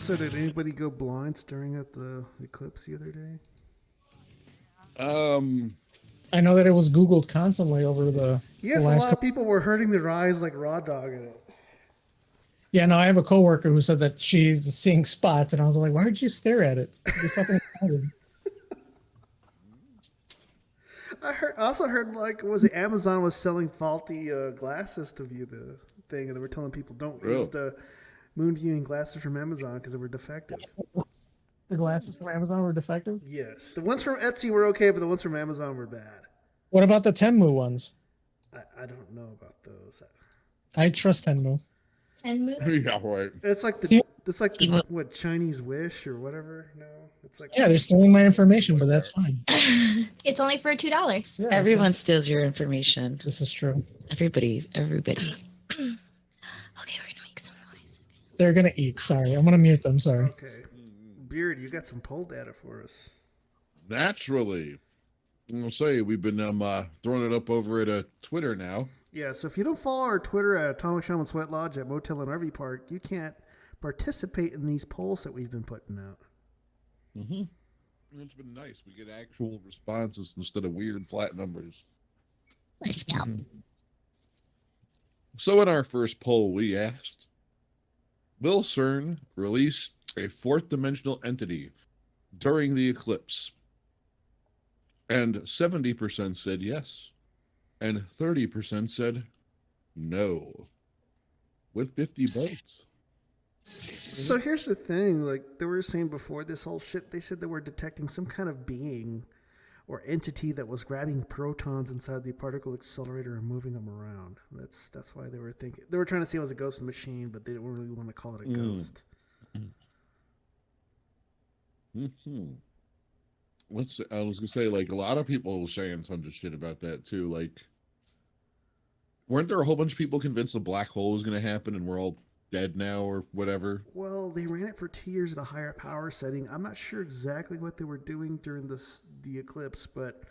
So did anybody go blind staring at the eclipse the other day? I know that it was Googled constantly over the Yes, a last lot of couple. people were hurting their eyes like raw dogging it. Yeah, no, I have a coworker who said that she's seeing spots, and I was like, "Why would you stare at it? You're fucking excited." I also heard like was it Amazon was selling faulty glasses to view the thing, and they were telling people don't use Really? the moon viewing glasses from Amazon because they were defective. The glasses from Amazon were defective. Yes, the ones from Etsy were okay, but the ones from Amazon were bad. What about the Tenmu ones? I don't know about those. I trust Tenmu. Yeah, right. It's like the what Chinese wish or whatever. No, it's like Yeah, they're stealing my information, but that's fine. It's only for $2. Yeah, Everyone steals your information. this is true. Everybody. Okay, we're gonna make some noise. They're gonna eat. Sorry, I'm gonna mute them. Sorry. okay. Beard, you got some poll data for us. Naturally. I'm gonna say we've been throwing it up over at Twitter now. Yeah, so if you don't follow our Twitter at Atomic Shaman Sweat Lodge at Motel and RV Park, you can't participate in these polls that we've been putting out. It's been nice. We get actual responses instead of weird flat numbers. Let's go. So in our first poll, we asked, will CERN release a fourth dimensional entity during the eclipse? And 70% said yes. And 30% said no. With 50 votes. So here's the thing, like they were saying before this whole shit, they said they were detecting some kind of being or entity that was grabbing protons inside the particle accelerator and moving them around. That's why they were thinking. They were trying to see it was a ghost machine, but they didn't really want to call it a ghost. I was gonna say, like, a lot of people were saying tons of shit about that too. Like, weren't there a whole bunch of people convinced the black hole was gonna happen and we're all dead now or whatever? Well, they ran it for 2 years at a higher power setting. I'm not sure exactly what they were doing during the eclipse, but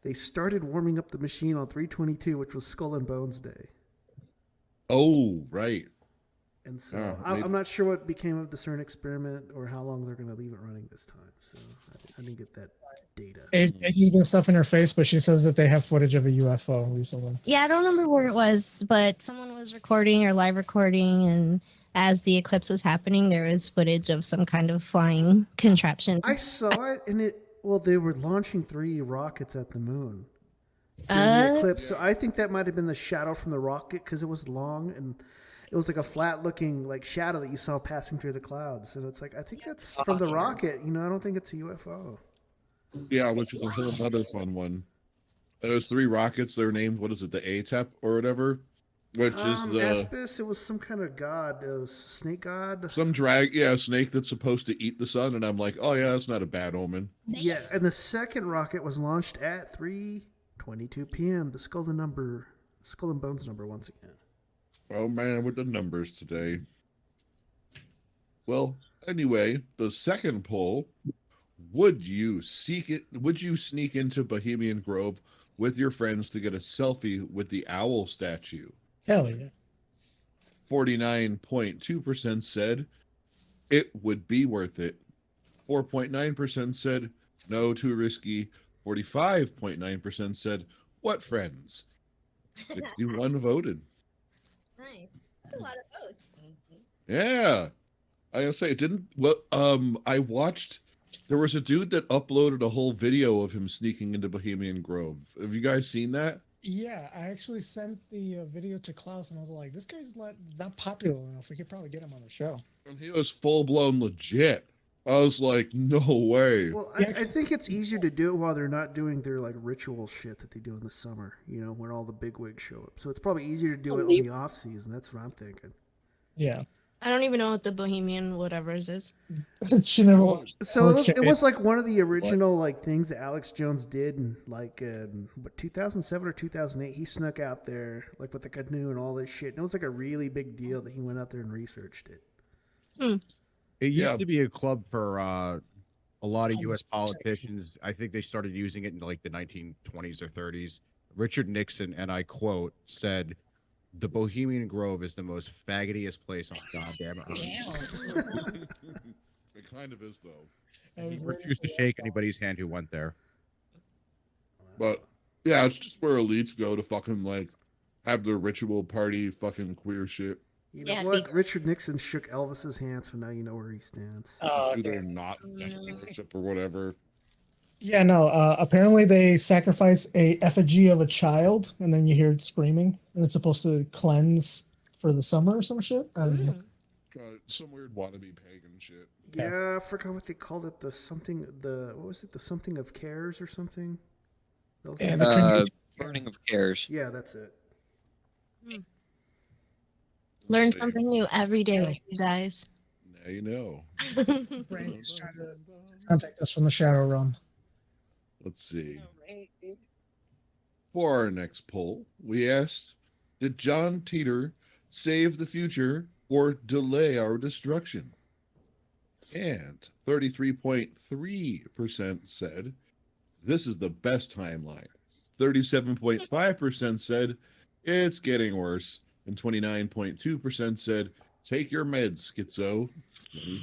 they started warming up the machine on 3/22, which was Skull and Bones Day. Oh, right. And so I'm not sure what became of the CERN experiment or how long they're going to leave it running this time. So I didn't get that data. He's been stuff in her face, but she says that they have footage of a UFO recently. Yeah, I don't remember where it was, but someone was recording or live recording, and as the eclipse was happening, there was footage of some kind of flying contraption. I saw it, and they were launching 3 rockets at the moon during the eclipse. So I think that might have been the shadow from the rocket because it was long and it was like a flat-looking like shadow that you saw passing through the clouds. And it's like I think that's from the rocket. I don't think it's a UFO. Yeah, which is a whole other fun one. Those 3 rockets, they're named, what is it, the ATEP or whatever? Which is the Aspis, it was some kind of god. It was snake god. some snake that's supposed to eat the sun, and I'm like, oh yeah, that's not a bad omen. Yeah, and the second rocket was launched at 3:22 p.m. The Skull and Bones number once again. Oh man, with the numbers today. Well, anyway, the second poll: would you sneak into Bohemian Grove with your friends to get a selfie with the owl statue? Hell yeah. 49.2% said it would be worth it. 4.9% said no, too risky. 45.9% said what friends? 61 voted. Nice. That's a lot of votes. Yeah. I gotta say, it didn't. Well, I watched. There was a dude that uploaded a whole video of him sneaking into Bohemian Grove. Have you guys seen that? Yeah, I actually sent the video to Klaus, and I was like, "This guy's not popular enough. We could probably get him on the show." And he was full blown legit. I was like, no way. Well, I think it's easier to do it while they're not doing their like ritual shit that they do in the summer. When all the bigwigs show up. So it's probably easier to do it in the off season. That's what I'm thinking. Yeah. I don't even know what the Bohemian whatever's is. She never watched. So it was like one of the original like things that Alex Jones did in like 2007 or 2008. He snuck out there like with the canoe and all this shit. And it was like a really big deal that he went out there and researched it. It used to be a club for a lot of U.S. politicians. I think they started using it in like the 1920s or 30s. Richard Nixon, and I quote, said, "The Bohemian Grove is the most faggotiest place on goddamn earth." kind of is though. He refused to shake anybody's hand who went there. But yeah, it's just where elites go to fucking like have their ritual party, fucking queer shit. You know Yeah, what? be- Richard Nixon shook Elvis's hand, so now you know where he stands. Either not worship or whatever. Yeah, no. Apparently, they sacrifice a effigy of a child, and then you hear it screaming, and it's supposed to cleanse for the summer or some shit. I don't know. Some weird wannabe pagan shit. Yeah, I forgot what they called it. The something. What was it? The something of cares or something. That was- And the Burning of cares. yeah, that's it. Learn something new every day, you guys. Now you know. Randy's trying to contact us from the Shadow Realm. Let's see. For our next poll, we asked, did John Teeter save the future or delay our destruction? And 33.3% said, this is the best timeline. 37.5% said, it's getting worse. And 29.2% said, take your meds, schizo.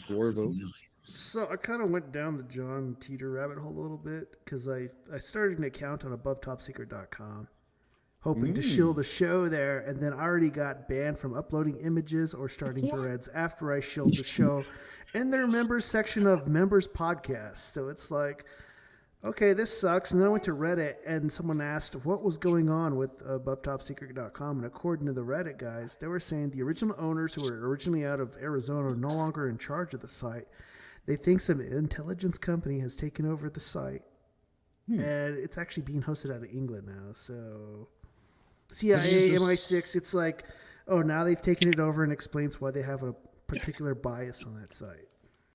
24 votes. So I kind of went down the John Teeter rabbit hole a little bit because I started an account on AboveTopSecret.com, hoping to shield the show there, and then I already got banned from uploading images or starting threads after I shilled the show in their members section of members podcasts. So it's like, okay, this sucks. And then I went to Reddit and someone asked what was going on with AboveTopSecret.com. And according to the Reddit guys, they were saying the original owners who were originally out of Arizona are no longer in charge of the site. They think some intelligence company has taken over the site. And it's actually being hosted out of England now. So CIA, MI6, it's like, oh, now they've taken it over and explains why they have a particular bias on that site.